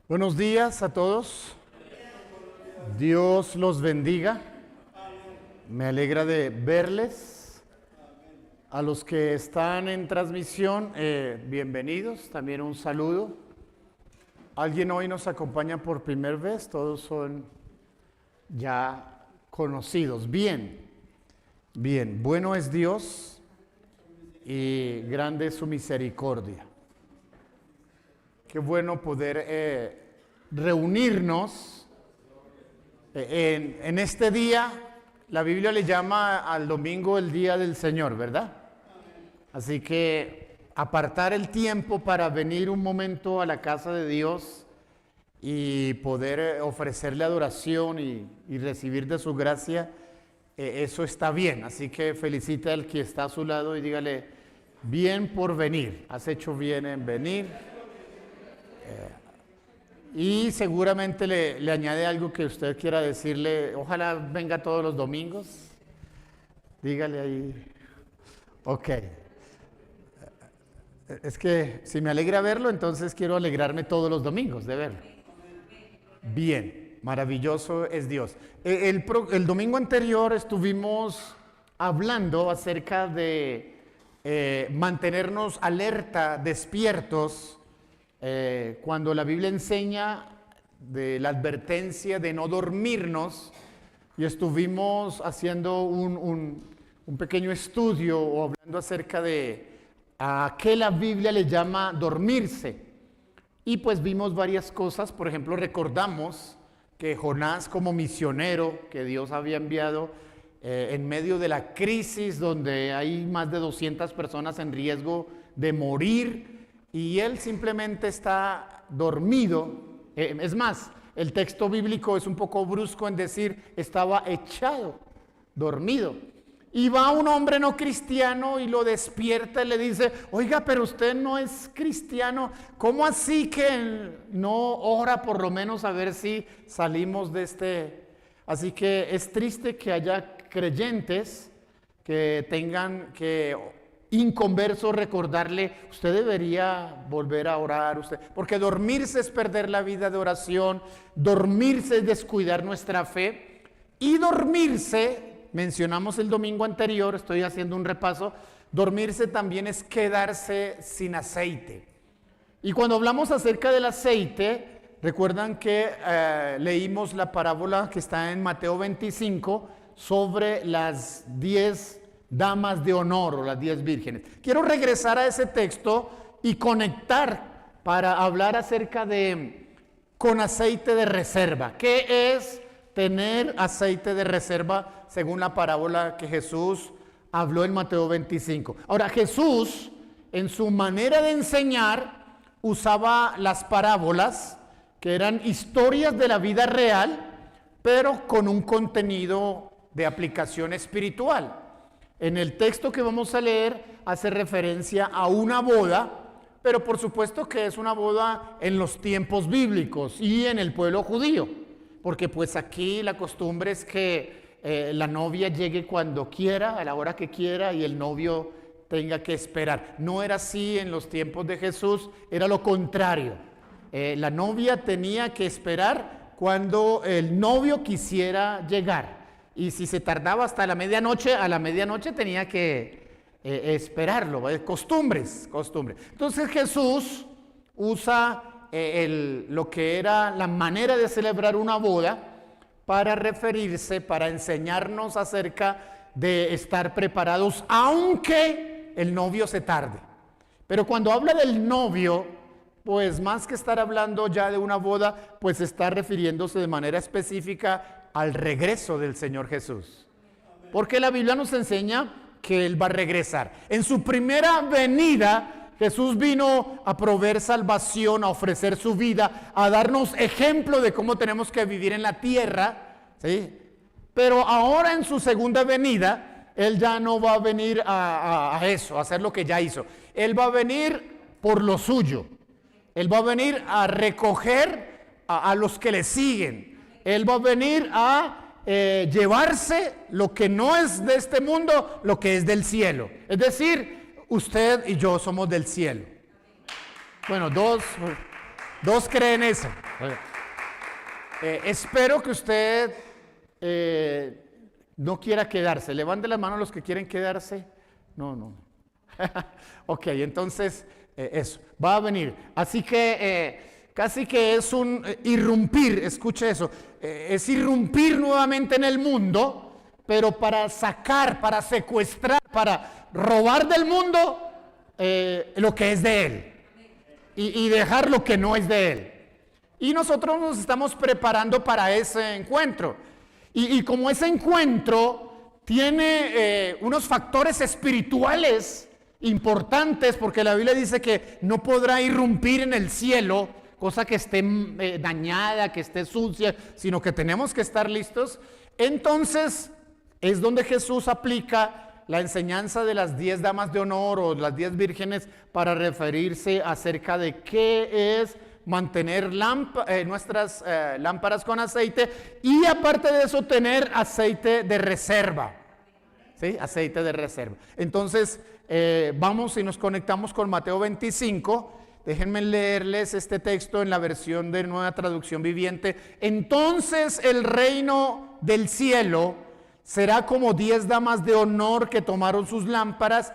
Buenos días a todos. Dios los bendiga. Me alegra de verles. A los que están en transmisión, bienvenidos. También un saludo. ¿Alguien hoy nos acompaña por primera vez? Todos son ya conocidos. Bien, bien. Bueno es Dios y grande es su misericordia. Qué bueno poder reunirnos en este día. La Biblia le llama al domingo el día del Señor, ¿verdad? Así que apartar el tiempo para venir un momento a la casa de Dios y poder ofrecerle adoración y recibir de su gracia, eso está bien. Así que felicita al que está a su lado y dígale, bien por venir, has hecho bien en venir. Y seguramente le añade algo que usted quiera decirle, ojalá venga todos los domingos. Dígale ahí. Ok. Es que si me alegra verlo, entonces quiero alegrarme todos los domingos de verlo. Bien, maravilloso es Dios. El domingo anterior estuvimos hablando acerca de mantenernos alerta, despiertos, cuando la Biblia enseña de la advertencia de no dormirnos, y estuvimos haciendo un pequeño estudio o hablando acerca de a qué la Biblia le llama dormirse. Y pues vimos varias cosas. Por ejemplo, recordamos que Jonás, como misionero que Dios había enviado en medio de la crisis donde hay más de 200 personas en riesgo de morir, y él simplemente está dormido. Es más, el texto bíblico es un poco brusco en decir estaba echado, dormido. Y va un hombre no cristiano y lo despierta y le dice, oiga, pero usted no es cristiano, ¿cómo así que no ora por lo menos a ver si salimos de este? Así que es triste que haya creyentes que tengan que inconverso recordarle, usted debería volver a orar, porque dormirse es perder la vida de oración, dormirse es descuidar nuestra fe, y dormirse, mencionamos el domingo anterior, estoy haciendo un repaso, dormirse también es quedarse sin aceite. Y cuando hablamos acerca del aceite, recuerdan que leímos la parábola que está en Mateo 25 sobre las 10 damas de honor o las 10 vírgenes. Quiero regresar a ese texto y conectar para hablar acerca de con aceite de reserva. ¿Qué es tener aceite de reserva según la parábola que Jesús habló en Mateo 25? Ahora, Jesús en su manera de enseñar usaba las parábolas que eran historias de la vida real, pero con un contenido de aplicación espiritual. En el texto que vamos a leer hace referencia a una boda, pero por supuesto que es una boda en los tiempos bíblicos y en el pueblo judío, porque pues aquí la costumbre es que la novia llegue cuando quiera, a la hora que quiera, y el novio tenga que esperar. No era así en los tiempos de Jesús, era lo contrario. La novia tenía que esperar cuando el novio quisiera llegar. Y si se tardaba hasta la medianoche, a la medianoche tenía que esperarlo. Costumbres. Entonces Jesús usa lo que era la manera de celebrar una boda para referirse, para enseñarnos acerca de estar preparados, aunque el novio se tarde. Pero cuando habla del novio, pues más que estar hablando ya de una boda, pues está refiriéndose de manera específica al regreso del Señor Jesús. Porque la Biblia nos enseña que Él va a regresar. En su primera venida, Jesús vino a proveer salvación, a ofrecer su vida, a darnos ejemplo de cómo tenemos que vivir en la tierra, ¿sí? Pero ahora en su segunda venida, Él ya no va a venir a eso, a hacer lo que ya hizo. Él va a venir por lo suyo. Él va a venir a recoger a los que le siguen. Él va a venir a llevarse lo que no es de este mundo, lo que es del cielo. Es decir, usted y yo somos del cielo. Bueno, dos. Dos creen eso. Espero que usted no quiera quedarse. Levante la mano los que quieren quedarse. No. Ok, entonces eso, va a venir. Así que casi que es un irrumpir, escuche eso, es irrumpir nuevamente en el mundo, pero para sacar, para secuestrar, para robar del mundo lo que es de él y dejar lo que no es de él. Y nosotros nos estamos preparando para ese encuentro. Y como ese encuentro tiene unos factores espirituales importantes, porque la Biblia dice que no podrá irrumpir en el cielo, cosa que esté dañada, que esté sucia, sino que tenemos que estar listos. Entonces es donde Jesús aplica la enseñanza de las 10 damas de honor o las 10 vírgenes para referirse acerca de qué es mantener nuestras lámparas con aceite y aparte de eso tener aceite de reserva. ¿Sí? Aceite de reserva. Entonces vamos y nos conectamos con Mateo 25. Déjenme leerles este texto en la versión de Nueva Traducción Viviente. Entonces el reino del cielo será como 10 damas de honor que tomaron sus lámparas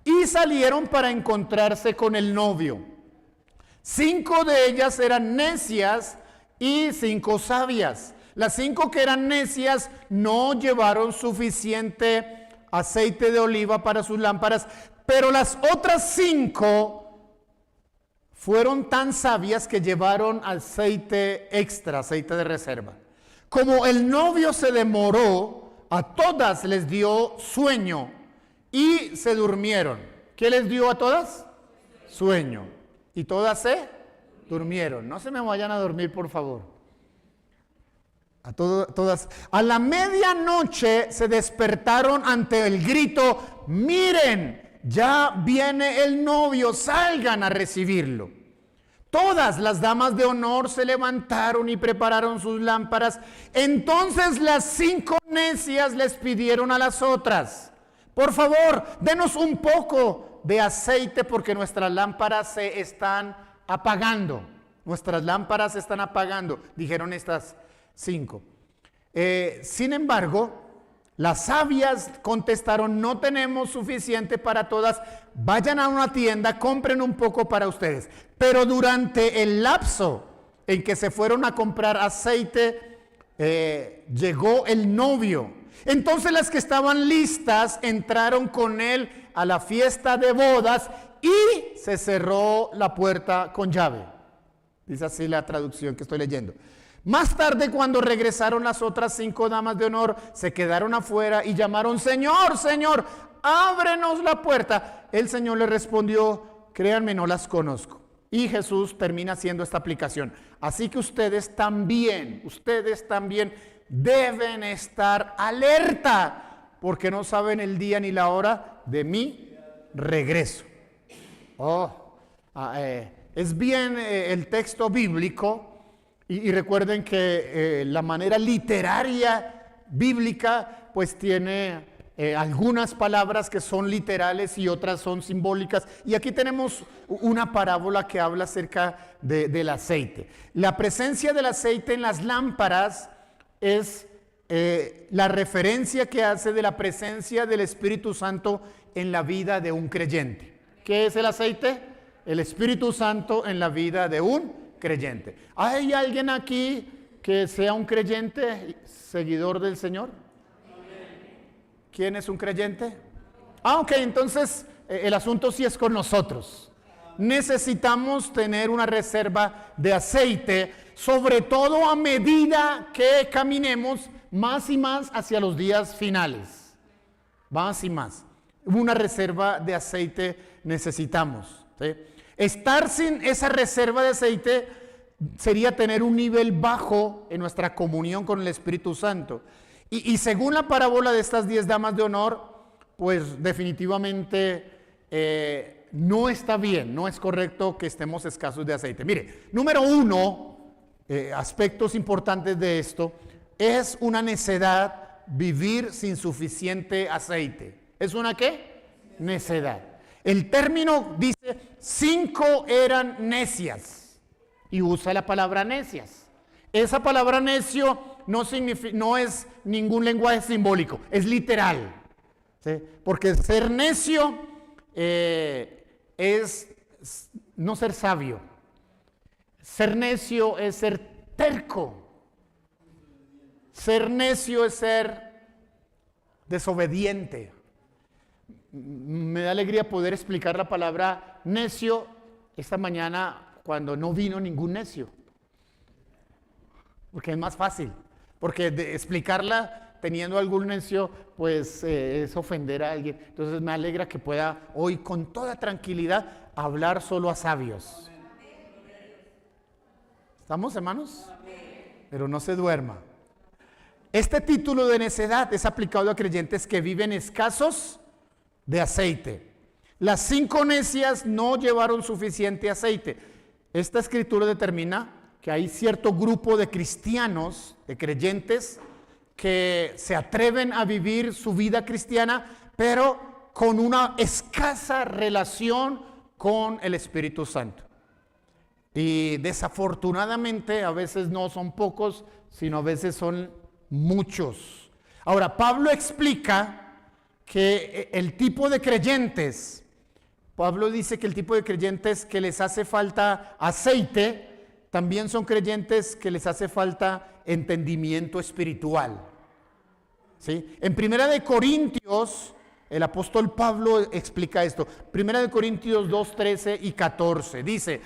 y salieron para encontrarse con el novio. 5 de ellas eran necias y 5 sabias. Las 5 que eran necias no llevaron suficiente aceite de oliva para sus lámparas, pero las otras 5 fueron tan sabias que llevaron aceite extra, aceite de reserva. Como el novio se demoró, a todas les dio sueño y se durmieron. ¿Qué les dio a todas? Sueño. Y todas se durmieron. No se me vayan a dormir, por favor. Todas. A la medianoche se despertaron ante el grito: miren, ya viene el novio, salgan a recibirlo. Todas las damas de honor se levantaron y prepararon sus lámparas. Entonces las 5 necias les pidieron a las otras: por favor, denos un poco de aceite porque nuestras lámparas se están apagando. Nuestras lámparas se están apagando, dijeron estas 5. Sin embargo, las sabias contestaron: no tenemos suficiente para todas, vayan a una tienda, compren un poco para ustedes. Pero durante el lapso en que se fueron a comprar aceite, llegó el novio. Entonces las que estaban listas entraron con él a la fiesta de bodas y se cerró la puerta con llave. Dice así la traducción que estoy leyendo. Más tarde, cuando regresaron las otras 5 damas de honor, se quedaron afuera y llamaron: Señor, Señor, ábrenos la puerta. El Señor le respondió: créanme, no las conozco. Y Jesús termina haciendo esta aplicación. Así que ustedes también deben estar alerta, porque no saben el día ni la hora de mi regreso. Es bien el texto bíblico. Y recuerden que la manera literaria bíblica pues tiene algunas palabras que son literales y otras son simbólicas. Y aquí tenemos una parábola que habla acerca del aceite. La presencia del aceite en las lámparas es la referencia que hace de la presencia del Espíritu Santo en la vida de un creyente. ¿Qué es el aceite? El Espíritu Santo en la vida de un creyente. ¿Hay alguien aquí que sea un creyente, seguidor del Señor? ¿Quién es un creyente? Ok, entonces el asunto sí es con nosotros. Necesitamos tener una reserva de aceite, sobre todo a medida que caminemos más y más hacia los días finales. Más y más. Una reserva de aceite necesitamos, ¿sí? Estar sin esa reserva de aceite sería tener un nivel bajo en nuestra comunión con el Espíritu Santo. Y según la parábola de estas 10 damas de honor, pues definitivamente no está bien, no es correcto que estemos escasos de aceite. Mire, número 1, aspectos importantes de esto, es una necedad vivir sin suficiente aceite. ¿Es una qué? Necedad. El término dice: 5 eran necias. y usa la palabra necias. Esa palabra necio no es ningún lenguaje simbólico, es literal. ¿Sí? Porque ser necio es no ser sabio. Ser necio es ser terco. Ser necio es ser desobediente. Me da alegría poder explicar la palabra necio esta mañana cuando no vino ningún necio. Porque es más fácil. Porque explicarla teniendo algún necio, pues es ofender a alguien. Entonces me alegra que pueda hoy con toda tranquilidad hablar solo a sabios. ¿Estamos, hermanos? Pero no se duerma. Este título de necedad es aplicado a creyentes que viven escasos de aceite. Las 5 necias no llevaron suficiente aceite. Esta escritura determina que hay cierto grupo de cristianos, de creyentes, que se atreven a vivir su vida cristiana, pero con una escasa relación con el Espíritu Santo. Y desafortunadamente a veces no son pocos, sino a veces son muchos. Ahora, Pablo explica que el tipo de creyentes, Pablo dice que el tipo de creyentes que les hace falta aceite, también son creyentes que les hace falta entendimiento espiritual. ¿Sí? En Primera de Corintios, el apóstol Pablo explica esto. Primera de Corintios 2, 13 y 14. Dice,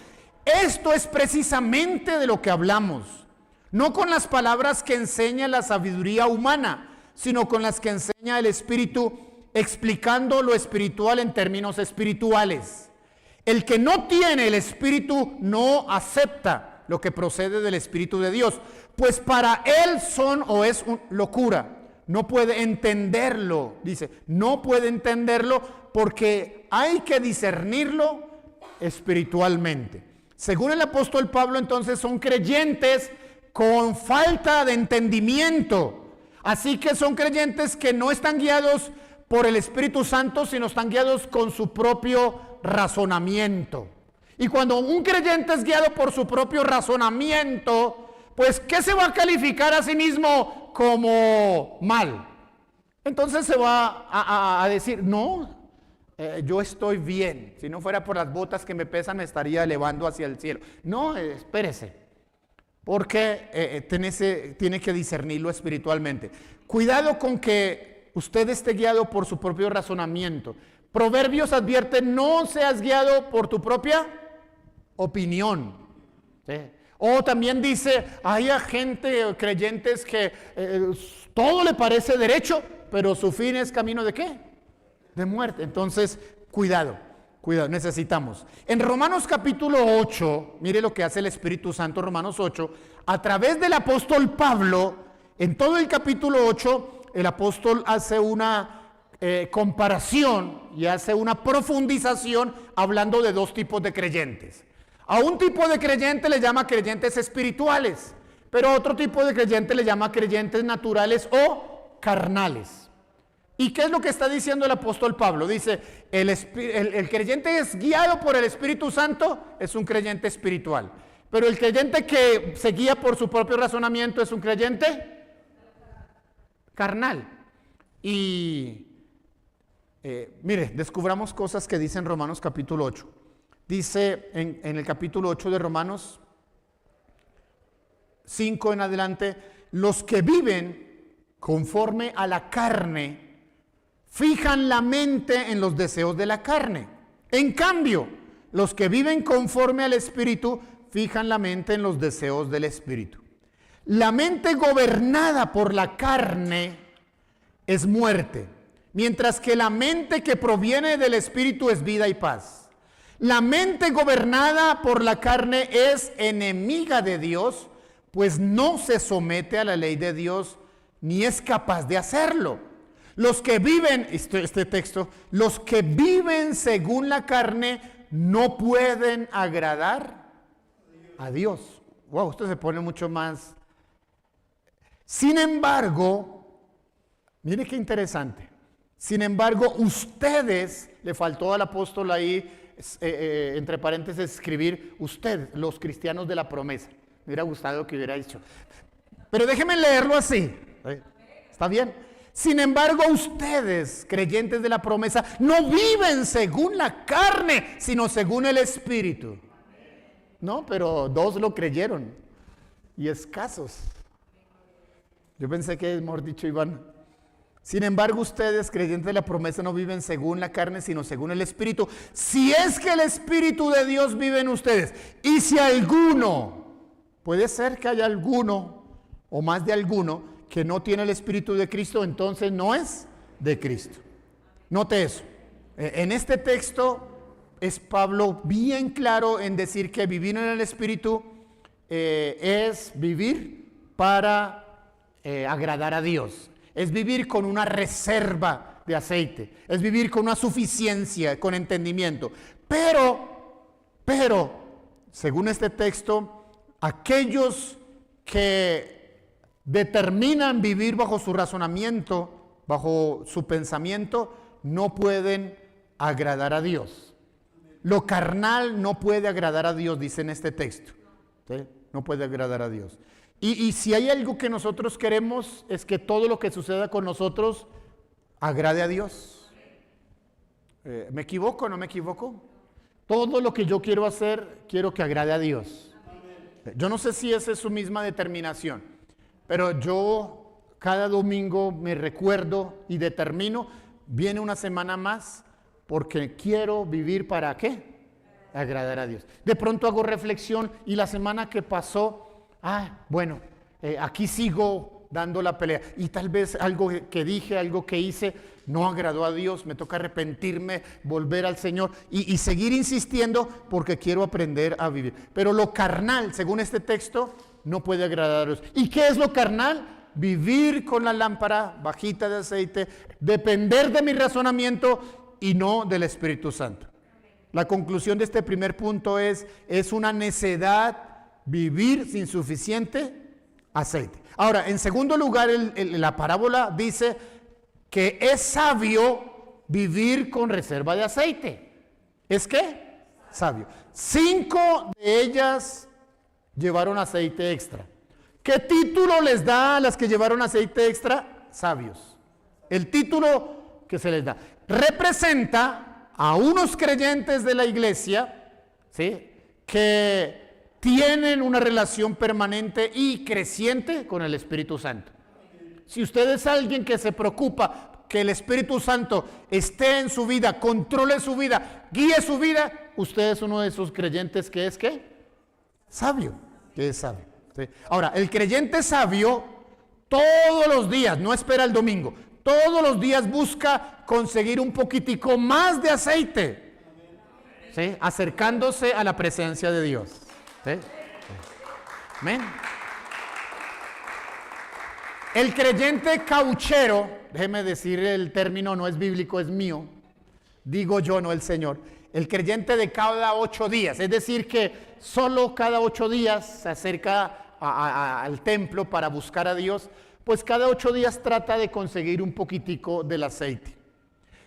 esto es precisamente de lo que hablamos, no con las palabras que enseña la sabiduría humana, sino con las que enseña el Espíritu, explicando lo espiritual en términos espirituales. El que no tiene el Espíritu no acepta lo que procede del Espíritu de Dios, pues para él son o es locura. No puede entenderlo, dice, no puede entenderlo porque hay que discernirlo espiritualmente. Según el apóstol Pablo, entonces son creyentes con falta de entendimiento. Así que son creyentes que no están guiados por el Espíritu Santo, sino están guiados con su propio razonamiento. Y cuando un creyente es guiado por su propio razonamiento, pues ¿qué se va a calificar a sí mismo como mal? Entonces se va a decir, no, yo estoy bien. Si no fuera por las botas que me pesan, me estaría elevando hacia el cielo. No, espérese, porque tiene que discernirlo espiritualmente. Cuidado con que usted esté guiado por su propio razonamiento. Proverbios advierte, no seas guiado por tu propia opinión. ¿Sí? O también dice, hay gente, creyentes que todo le parece derecho, pero su fin es camino ¿de qué? De muerte. Entonces, cuidado, necesitamos. En Romanos capítulo 8, mire lo que hace el Espíritu Santo, Romanos 8, a través del apóstol Pablo, en todo el capítulo 8, el apóstol hace una comparación y hace una profundización hablando de 2 tipos de creyentes. A un tipo de creyente le llama creyentes espirituales, pero a otro tipo de creyente le llama creyentes naturales o carnales. ¿Y qué es lo que está diciendo el apóstol Pablo? Dice, el creyente es guiado por el Espíritu Santo, es un creyente espiritual. Pero el creyente que se guía por su propio razonamiento es un creyente carnal. Y mire, descubramos cosas que dice en Romanos capítulo 8. Dice en el capítulo 8 de Romanos 5 en adelante, los que viven conforme a la carne, fijan la mente en los deseos de la carne. En cambio, los que viven conforme al Espíritu, fijan la mente en los deseos del Espíritu. La mente gobernada por la carne es muerte, mientras que la mente que proviene del Espíritu es vida y paz. La mente gobernada por la carne es enemiga de Dios, pues no se somete a la ley de Dios, ni es capaz de hacerlo. Los que viven, este texto, los que viven según la carne no pueden agradar a Dios. Wow, esto se pone mucho más. Sin embargo, mire qué interesante. Sin embargo, ustedes, le faltó al apóstol ahí entre paréntesis, escribir usted, los cristianos de la promesa. Me hubiera gustado que hubiera dicho. Pero déjenme leerlo así. ¿Está bien? Sin embargo, ustedes, creyentes de la promesa, no viven según la carne, sino según el Espíritu. No, pero 2 lo creyeron. Y escasos. Yo pensé que, mejor dicho, Iván. Sin embargo, ustedes, creyentes de la promesa, no viven según la carne, sino según el Espíritu. Si es que el Espíritu de Dios vive en ustedes. Y si alguno, puede ser que haya alguno, o más de alguno, que no tiene el Espíritu de Cristo, entonces no es de Cristo. Note eso. En este texto es Pablo bien claro en decir que vivir en el Espíritu es vivir para agradar a Dios. Es vivir con una reserva de aceite. Es vivir con una suficiencia, con entendimiento. Pero, según este texto, aquellos que determinan vivir bajo su razonamiento, bajo su pensamiento, no pueden agradar a Dios. Lo carnal no puede agradar a Dios, dice en este texto. ¿Sí? No puede agradar a Dios. Y si hay algo que nosotros queremos, es que todo lo que suceda con nosotros agrade a Dios. ¿Me equivoco o no me equivoco? Todo lo que yo quiero hacer, quiero que agrade a Dios. Yo no sé si esa es su misma determinación, pero yo cada domingo me recuerdo y determino, viene una semana más, porque quiero vivir ¿para qué? Agradar a Dios. De pronto hago reflexión y la semana que pasó, bueno, aquí sigo dando la pelea. Y tal vez algo que dije, algo que hice, no agradó a Dios. Me toca arrepentirme, volver al Señor y seguir insistiendo porque quiero aprender a vivir. Pero lo carnal, según este texto, no puede agradar a Dios. ¿Y qué es lo carnal? Vivir con la lámpara bajita de aceite, depender de mi razonamiento y no del Espíritu Santo. La conclusión de este primer punto es una necedad vivir sin suficiente aceite. Ahora, en segundo lugar, la parábola dice que es sabio vivir con reserva de aceite. ¿Es qué? Sabio. 5 de ellas llevaron aceite extra. ¿Qué título les da a las que llevaron aceite extra? Sabios. El título que se les da representa a unos creyentes de la iglesia, ¿sí?, que tienen una relación permanente y creciente con el Espíritu Santo. Si usted es alguien que se preocupa que el Espíritu Santo esté en su vida, controle su vida, guíe su vida, usted es uno de esos creyentes que es ¿qué? Sabio, que es sabio. ¿Sí? Ahora, el creyente sabio todos los días, no espera el domingo, todos los días busca conseguir un poquitico más de aceite, ¿sí?, acercándose a la presencia de Dios. ¿Sí? Amén. El creyente cauchero, déjeme decir el término, no es bíblico, es mío, digo yo, no el Señor. El creyente de cada 8 días, es decir que solo cada 8 días se acerca al templo para buscar a Dios, pues cada 8 días trata de conseguir un poquitico del aceite.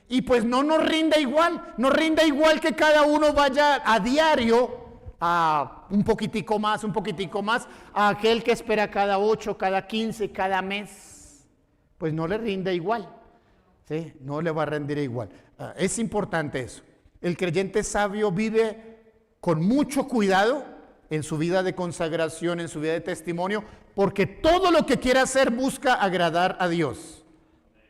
Y pues no nos rinde igual que cada uno vaya a diario a un poquitico más, a aquel que espera cada 8, cada 15, cada mes, pues no le rinde igual, ¿sí? No le va a rendir igual. Es importante eso. El creyente sabio vive con mucho cuidado en su vida de consagración, en su vida de testimonio, porque todo lo que quiere hacer busca agradar a Dios,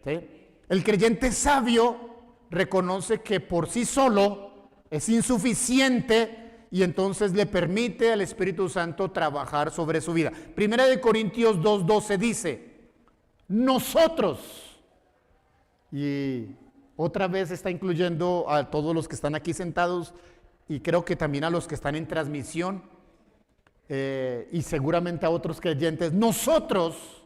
¿sí? El creyente sabio reconoce que por sí solo es insuficiente y entonces le permite al Espíritu Santo trabajar sobre su vida. Primera de Corintios 2:12 dice, nosotros, y otra vez está incluyendo a todos los que están aquí sentados y creo que también a los que están en transmisión y seguramente a otros creyentes, nosotros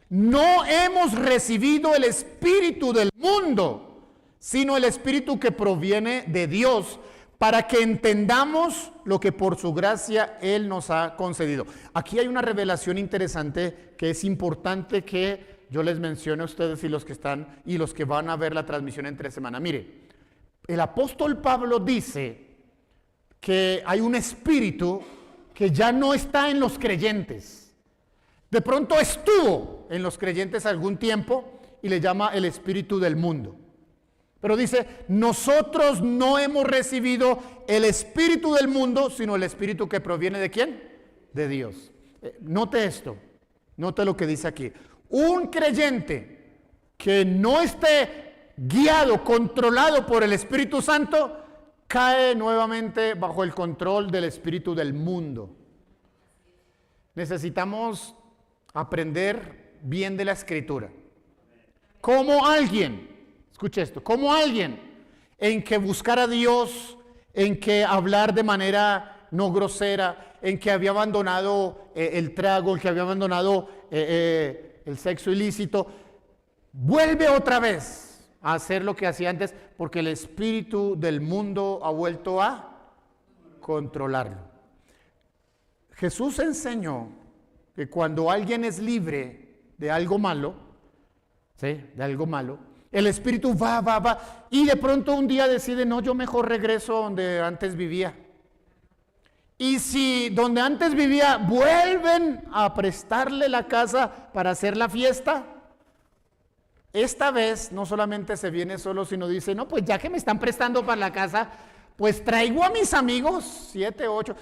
no hemos recibido el espíritu del mundo, sino el espíritu que proviene de Dios, para que entendamos lo que por su gracia Él nos ha concedido. Aquí hay una revelación interesante que es importante que yo les mencione a ustedes y los que están y los que van a ver la transmisión entre semana. Mire, el apóstol Pablo dice que hay un espíritu que ya no está en los creyentes. De pronto estuvo en los creyentes algún tiempo y le llama el espíritu del mundo. Pero dice, nosotros no hemos recibido el espíritu del mundo, sino el espíritu que proviene ¿de quién? De Dios. Note esto, note lo que dice aquí. Un creyente que no esté guiado, controlado por el Espíritu Santo, cae nuevamente bajo el control del espíritu del mundo. Necesitamos aprender bien de la Escritura. Como alguien, escuche esto, como alguien en que buscar a Dios, en que hablar de manera no grosera, en que había abandonado el trago, en que había abandonado el sexo ilícito, vuelve otra vez a hacer lo que hacía antes, porque el espíritu del mundo ha vuelto a controlarlo. Jesús enseñó que cuando alguien es libre de algo malo, ¿sí? De algo malo, el espíritu va, y de pronto un día decide, no, yo mejor regreso donde antes vivía. Y si donde antes vivía vuelven a prestarle la casa para hacer la fiesta, esta vez no solamente se viene solo, sino dice, no, pues ya que me están prestando para la casa, pues traigo a mis amigos, 7, 8,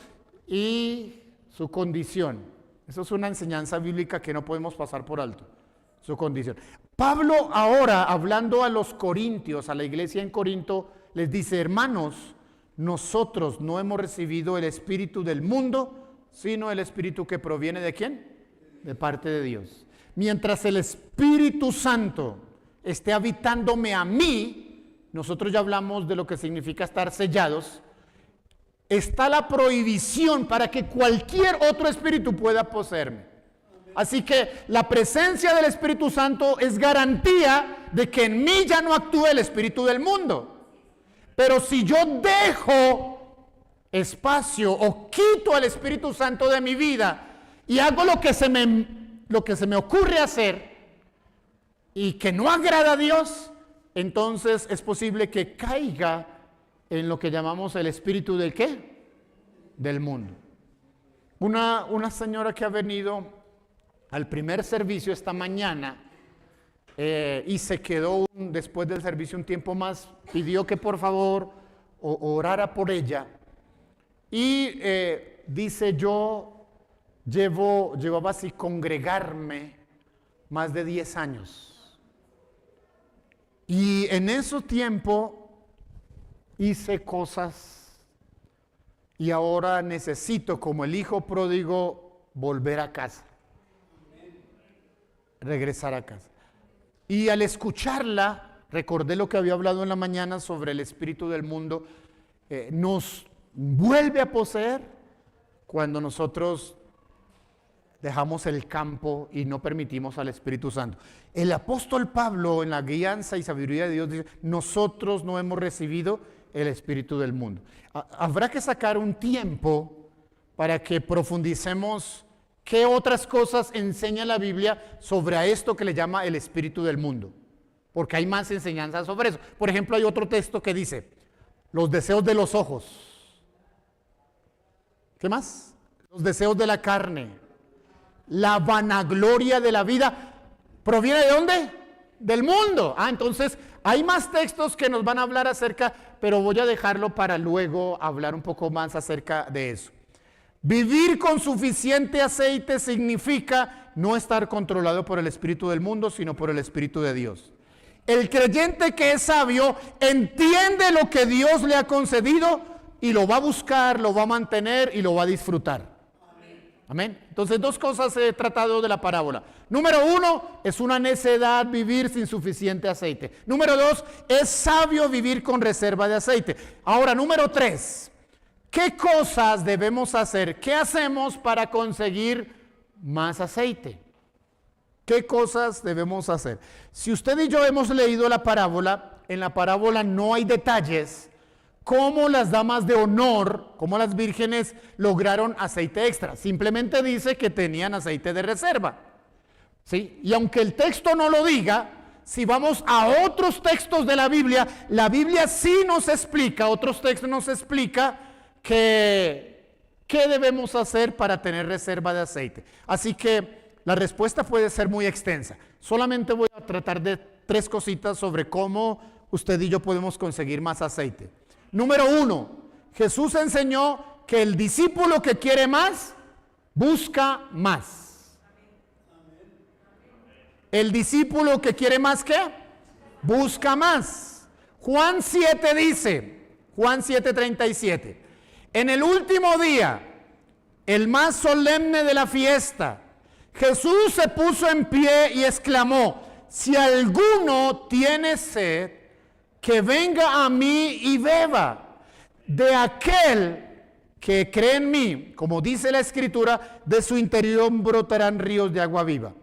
y su condición. Eso es una enseñanza bíblica que no podemos pasar por alto, su condición. Pablo ahora, hablando a los corintios, a la iglesia en Corinto, les dice, hermanos, nosotros no hemos recibido el espíritu del mundo, sino el espíritu que proviene ¿de quién? De parte de Dios. Mientras el Espíritu Santo esté habitándome a mí, nosotros ya hablamos de lo que significa estar sellados, está la prohibición para que cualquier otro espíritu pueda poseerme. Así que la presencia del Espíritu Santo es garantía de que en mí ya no actúe el espíritu del mundo. Pero si yo dejo espacio o quito al Espíritu Santo de mi vida y hago lo que se me ocurre hacer y que no agrada a Dios, entonces es posible que caiga en lo que llamamos el espíritu ¿del qué? Del mundo. Una señora que ha venido al primer servicio esta mañana y se quedó después del servicio un tiempo más, pidió que por favor orara por ella y dice, yo llevaba así congregarme más de 10 años y en ese tiempo hice cosas y ahora necesito, como el hijo pródigo, volver a casa, regresar a casa. Y al escucharla, recordé lo que había hablado en la mañana sobre el espíritu del mundo, nos vuelve a poseer cuando nosotros dejamos el campo y no permitimos al Espíritu Santo. El apóstol Pablo, en la guianza y sabiduría de Dios, dice, nosotros no hemos recibido el espíritu del mundo. Habrá que sacar un tiempo para que profundicemos qué otras cosas enseña la Biblia sobre a esto que le llama el espíritu del mundo, porque hay más enseñanzas sobre eso. Por ejemplo, hay otro texto que dice, los deseos de los ojos. ¿Qué más? Los deseos de la carne, la vanagloria de la vida. ¿Proviene de dónde? Del mundo. Entonces hay más textos que nos van a hablar acerca, pero voy a dejarlo para luego hablar un poco más acerca de eso. Vivir con suficiente aceite significa no estar controlado por el espíritu del mundo, sino por el espíritu de Dios. El creyente que es sabio entiende lo que Dios le ha concedido y lo va a buscar, lo va a mantener y lo va a disfrutar. Amén. Entonces, dos cosas he tratado de la parábola. Número 1, es una necedad vivir sin suficiente aceite. Número 2, es sabio vivir con reserva de aceite. Ahora, número 3, ¿qué cosas debemos hacer? ¿Qué hacemos para conseguir más aceite? ¿Qué cosas debemos hacer? Si usted y yo hemos leído la parábola, en la parábola no hay detalles cómo las damas de honor, cómo las vírgenes lograron aceite extra. Simplemente dice que tenían aceite de reserva. ¿Sí? Y aunque el texto no lo diga, si vamos a otros textos de la Biblia sí nos explica, otros textos nos explica ¿qué debemos hacer para tener reserva de aceite? Así que la respuesta puede ser muy extensa. Solamente voy a tratar de 3 cositas sobre cómo usted y yo podemos conseguir más aceite. Número 1, Jesús enseñó que el discípulo que quiere más, busca más. El discípulo que quiere más, ¿qué? Busca más. Juan 7 dice, Juan 7:37, en el último día, el más solemne de la fiesta, Jesús se puso en pie y exclamó, si alguno tiene sed, que venga a mí y beba. De aquel que cree en mí, como dice la Escritura, de su interior brotarán ríos de agua viva.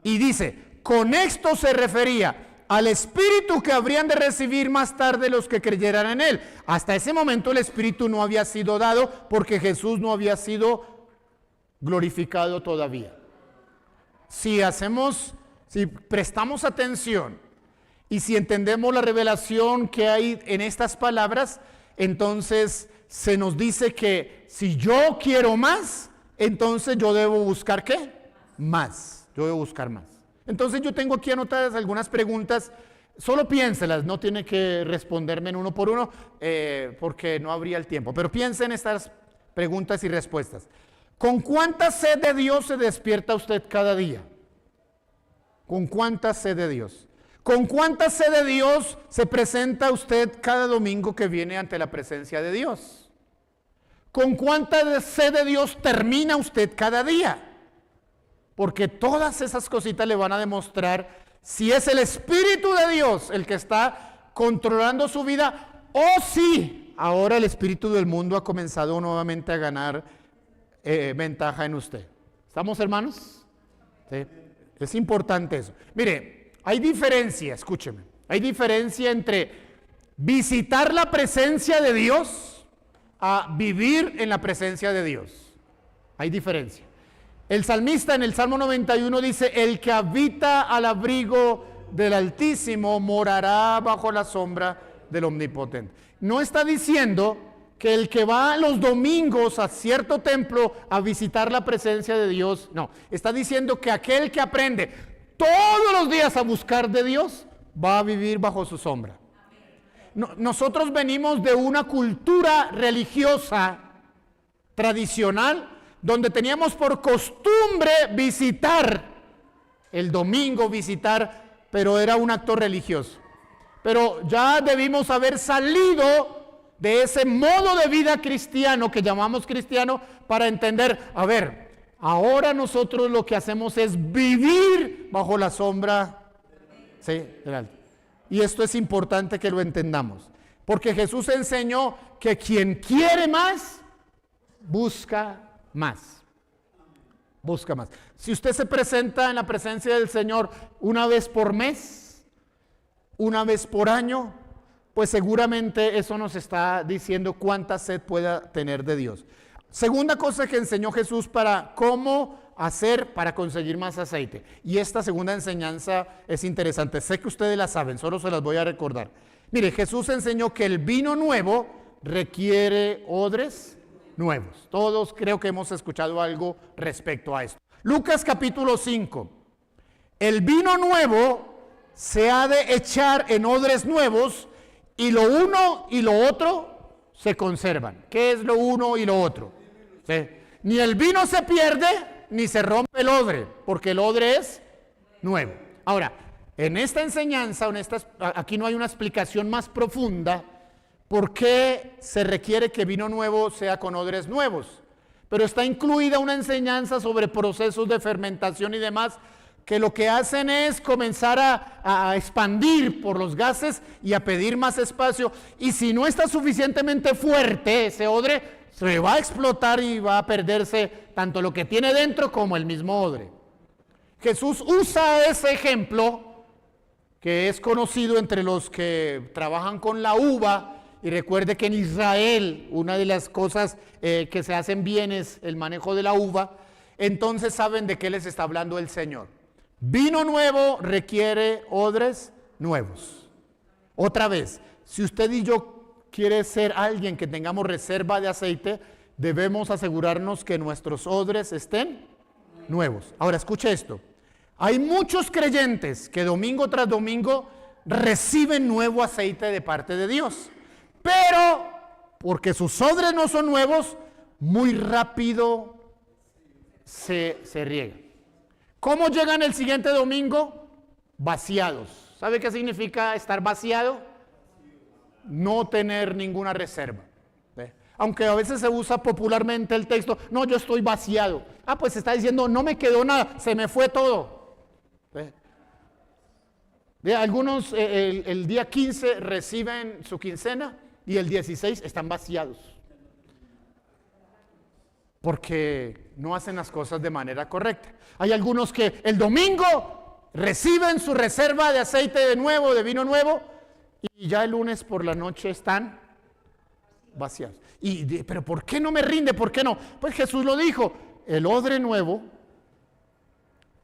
Y dice, con esto se refería al Espíritu que habrían de recibir más tarde los que creyeran en Él. Hasta ese momento el Espíritu no había sido dado porque Jesús no había sido glorificado todavía. Si prestamos atención y si entendemos la revelación que hay en estas palabras, entonces se nos dice que si yo quiero más, entonces yo debo buscar ¿qué? Más. Yo debo buscar más. Entonces yo tengo aquí anotadas algunas preguntas. Solo piénselas, no tiene que responderme en uno por uno porque no habría el tiempo. Pero piensen en estas preguntas y respuestas. ¿Con cuánta sed de Dios se despierta usted cada día? ¿Con cuánta sed de Dios? ¿Con cuánta sed de Dios se presenta usted cada domingo que viene ante la presencia de Dios? ¿Con cuánta sed de Dios termina usted cada día? Porque todas esas cositas le van a demostrar si es el Espíritu de Dios el que está controlando su vida o si ahora el espíritu del mundo ha comenzado nuevamente a ganar ventaja en usted. ¿Estamos, hermanos? ¿Sí? Es importante eso. Mire, hay diferencia, escúcheme, hay diferencia entre visitar la presencia de Dios a vivir en la presencia de Dios. Hay diferencia. El salmista en el Salmo 91 dice, el que habita al abrigo del Altísimo morará bajo la sombra del Omnipotente. No está diciendo que el que va los domingos a cierto templo a visitar la presencia de Dios, no. Está diciendo que aquel que aprende todos los días a buscar de Dios va a vivir bajo su sombra. Nosotros venimos de una cultura religiosa tradicional donde teníamos por costumbre visitar el domingo, pero era un acto religioso. Pero ya debimos haber salido de ese modo de vida cristiano que llamamos cristiano para entender, a ver, ahora nosotros lo que hacemos es vivir bajo la sombra, ¿sí? Y esto es importante que lo entendamos, porque Jesús enseñó que quien quiere más, busca más. Busca más. Si usted se presenta en la presencia del Señor una vez por mes, una vez por año, pues seguramente eso nos está diciendo cuánta sed pueda tener de Dios. Segunda cosa que enseñó Jesús para cómo hacer para conseguir más aceite. Y esta segunda enseñanza es interesante. Sé que ustedes la saben, solo se las voy a recordar. Mire, Jesús enseñó que el vino nuevo requiere odres nuevos. Todos creo que hemos escuchado algo respecto a esto. Lucas capítulo 5. El vino nuevo se ha de echar en odres nuevos y lo uno y lo otro se conservan. ¿Qué es lo uno y lo otro? ¿Sí? Ni el vino se pierde ni se rompe el odre, porque el odre es nuevo. Ahora, en esta enseñanza, aquí no hay una explicación más profunda por qué se requiere que vino nuevo sea con odres nuevos, pero está incluida una enseñanza sobre procesos de fermentación y demás, que lo que hacen es comenzar a expandir por los gases y a pedir más espacio, y si no está suficientemente fuerte ese odre, se va a explotar y va a perderse tanto lo que tiene dentro como el mismo odre. Jesús usa ese ejemplo que es conocido entre los que trabajan con la uva, y recuerde que en Israel una de las cosas que se hacen bien es el manejo de la uva. Entonces saben de qué les está hablando el Señor. Vino nuevo requiere odres nuevos. Otra vez, si usted y yo quiere ser alguien que tengamos reserva de aceite, debemos asegurarnos que nuestros odres estén nuevos. Ahora escuche esto. Hay muchos creyentes que domingo tras domingo reciben nuevo aceite de parte de Dios, pero porque sus odres no son nuevos, muy rápido se riegan. ¿Cómo llegan el siguiente domingo? Vaciados. ¿Sabe qué significa estar vaciado? No tener ninguna reserva. Aunque a veces se usa popularmente el texto, no, yo estoy vaciado. Pues está diciendo, no me quedó nada, se me fue todo. Algunos el día 15 reciben su quincena y el 16 están vaciados. Porque no hacen las cosas de manera correcta. Hay algunos que el domingo reciben su reserva de aceite de nuevo, de vino nuevo, y ya el lunes por la noche están vaciados. Pero ¿por qué no me rinde? ¿Por qué no? Pues Jesús lo dijo, el odre nuevo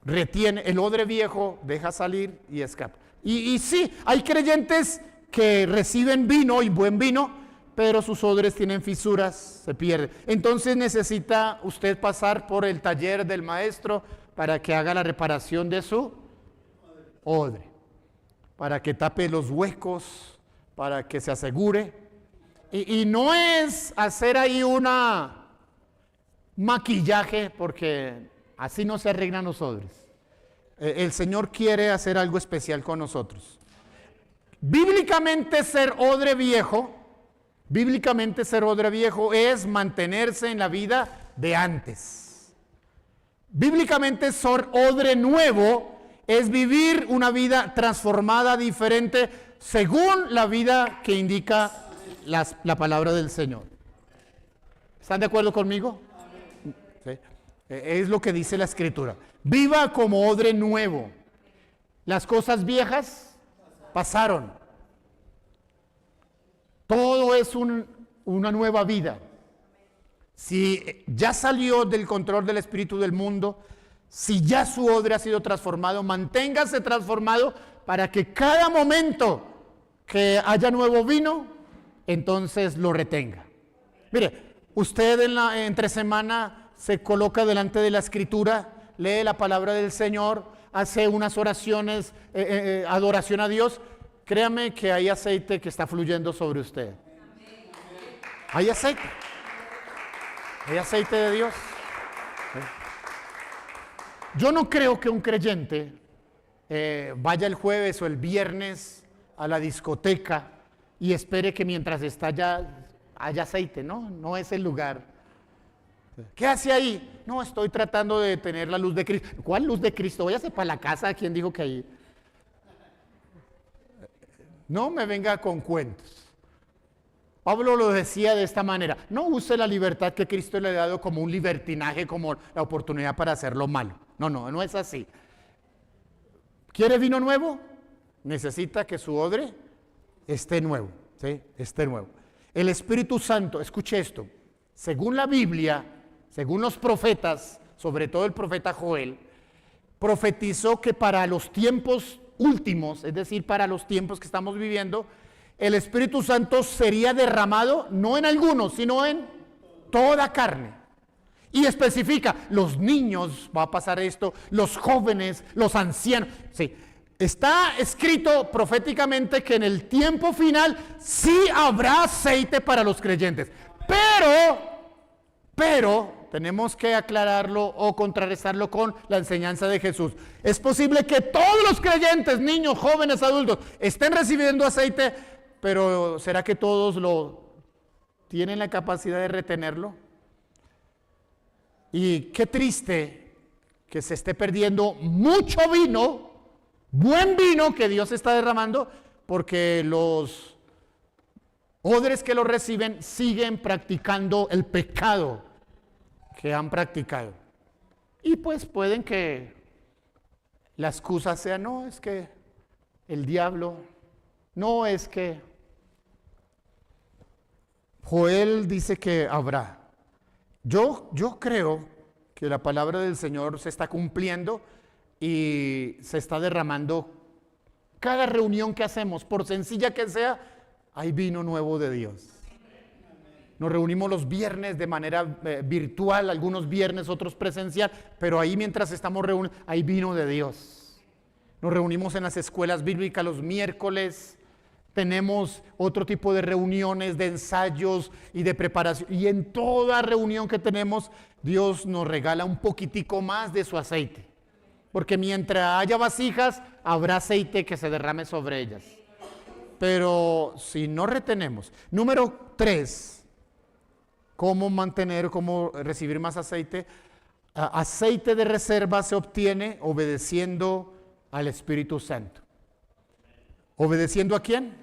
retiene, el odre viejo deja salir y escapa. Y sí, hay creyentes que reciben vino y buen vino, pero sus odres tienen fisuras, se pierden. Entonces necesita usted pasar por el taller del maestro para que haga la reparación de su odre, para que tape los huecos, para que se asegure. Y no es hacer ahí una maquillaje, porque así no se arreglan los odres. El Señor quiere hacer algo especial con nosotros. Bíblicamente ser odre viejo es mantenerse en la vida de antes. Bíblicamente ser odre nuevo es vivir una vida transformada, diferente, según la vida que indica la palabra del Señor. ¿Están de acuerdo conmigo? ¿Sí? Es lo que dice la Escritura. Viva como odre nuevo. Las cosas viejas pasaron. Todo es una nueva vida. Si ya salió del control del espíritu del mundo, si ya su odre ha sido transformado, manténgase transformado para que cada momento que haya nuevo vino, entonces lo retenga. Mire, usted entre semana se coloca delante de la Escritura, lee la palabra del Señor, hace unas oraciones, adoración a Dios. Créame que hay aceite que está fluyendo sobre usted. Hay aceite. Hay aceite de Dios. Yo no creo que un creyente vaya el jueves o el viernes a la discoteca y espere que mientras está allá haya aceite. No es el lugar. ¿Qué hace ahí? No, estoy tratando de tener la luz de Cristo. ¿Cuál luz de Cristo? Váyase para la casa. ¿Quién dijo que ahí? No me venga con cuentos. Pablo lo decía de esta manera: no use la libertad que Cristo le ha dado como un libertinaje, como la oportunidad para hacer lo malo. No es así. ¿Quiere vino nuevo? Necesita que su odre esté nuevo, ¿sí? Esté nuevo. El Espíritu Santo, escuche esto, según la Biblia, según los profetas, sobre todo el profeta Joel, profetizó que para los tiempos últimos, es decir, para los tiempos que estamos viviendo, el Espíritu Santo sería derramado no en algunos, sino en toda carne. Y especifica, los niños, va a pasar esto, los jóvenes, los ancianos. Sí, está escrito proféticamente que en el tiempo final sí habrá aceite para los creyentes. Pero tenemos que aclararlo o contrarrestarlo con la enseñanza de Jesús. Es posible que todos los creyentes, niños, jóvenes, adultos, estén recibiendo aceite, pero ¿será que todos tienen la capacidad de retenerlo? Y qué triste que se esté perdiendo mucho vino, buen vino que Dios está derramando, porque los odres que lo reciben siguen practicando el pecado que han practicado. Y pues pueden que la excusa sea, no, es que el diablo, no, es que Joel dice que habrá. Yo creo que la palabra del Señor se está cumpliendo y se está derramando. Cada reunión que hacemos, por sencilla que sea, hay vino nuevo de Dios. Nos reunimos los viernes de manera virtual, algunos viernes, otros presencial, pero ahí mientras estamos reunidos, hay vino de Dios. Nos reunimos en las escuelas bíblicas los miércoles, tenemos otro tipo de reuniones, de ensayos y de preparación. Y en toda reunión que tenemos, Dios nos regala un poquitico más de su aceite. Porque mientras haya vasijas, habrá aceite que se derrame sobre ellas. Pero si no retenemos. Número 3, ¿cómo recibir más aceite? Aceite de reserva se obtiene obedeciendo al Espíritu Santo. ¿Obedeciendo a quién?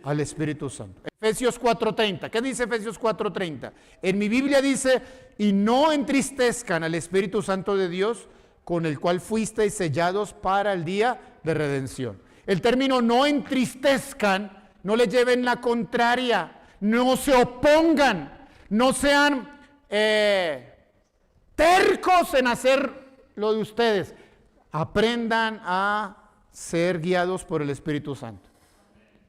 Al Espíritu Santo. Efesios 4:30. ¿Qué dice Efesios 4:30? En mi Biblia dice, y no entristezcan al Espíritu Santo de Dios, con el cual fuisteis sellados para el día de redención. El término no entristezcan, no le lleven la contraria, no se opongan, no sean tercos en hacer lo de ustedes. Aprendan a ser guiados por el Espíritu Santo.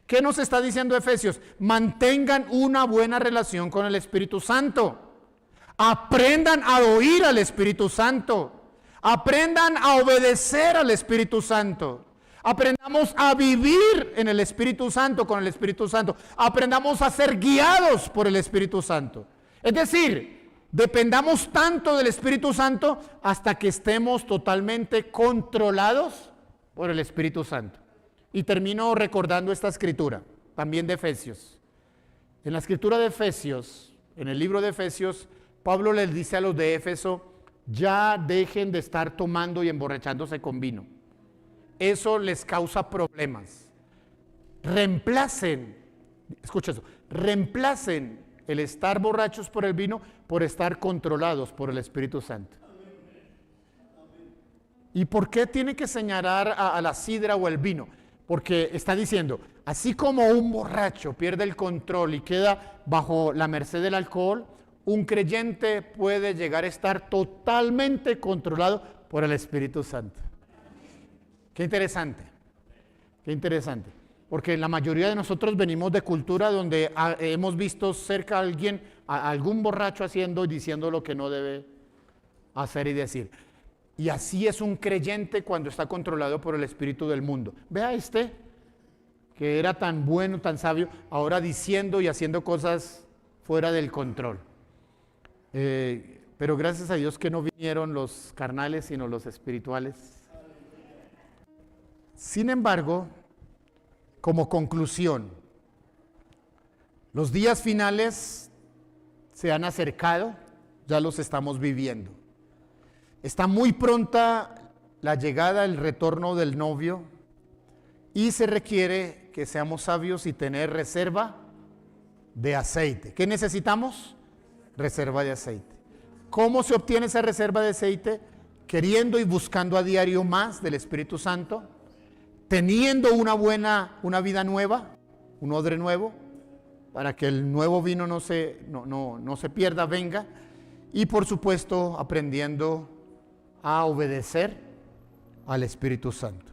¿Qué nos está diciendo Efesios? Mantengan una buena relación con el Espíritu Santo. Aprendan a oír al Espíritu Santo. Aprendan a obedecer al Espíritu Santo. Aprendamos a vivir en el Espíritu Santo, con el Espíritu Santo. Aprendamos a ser guiados por el Espíritu Santo. Es decir, dependamos tanto del Espíritu Santo hasta que estemos totalmente controlados por el Espíritu Santo. Y termino recordando esta escritura, también de Efesios. En la escritura de Efesios, en el libro de Efesios, Pablo les dice a los de Éfeso, ya dejen de estar tomando y emborrachándose con vino. Eso les causa problemas. Reemplacen, escucha eso, reemplacen el estar borrachos por el vino por estar controlados por el Espíritu Santo. ¿Y por qué tiene que señalar a la sidra o el vino? Porque está diciendo, así como un borracho pierde el control y queda bajo la merced del alcohol, un creyente puede llegar a estar totalmente controlado por el Espíritu Santo. Qué interesante, qué interesante. Porque la mayoría de nosotros venimos de cultura donde hemos visto cerca a alguien, a algún borracho haciendo y diciendo lo que no debe hacer y decir. Y así es un creyente cuando está controlado por el espíritu del mundo. Vea que era tan bueno, tan sabio, ahora diciendo y haciendo cosas fuera del control. Pero gracias a Dios que no vinieron los carnales, sino los espirituales. Sin embargo, como conclusión, los días finales se han acercado, ya los estamos viviendo. Está muy pronta la llegada, el retorno del novio y se requiere que seamos sabios y tener reserva de aceite. ¿Qué necesitamos? Reserva de aceite. ¿Cómo se obtiene esa reserva de aceite? Queriendo y buscando a diario más del Espíritu Santo, teniendo una vida nueva, un odre nuevo, para que el nuevo vino no se pierda, venga, y por supuesto aprendiendo a obedecer al Espíritu Santo.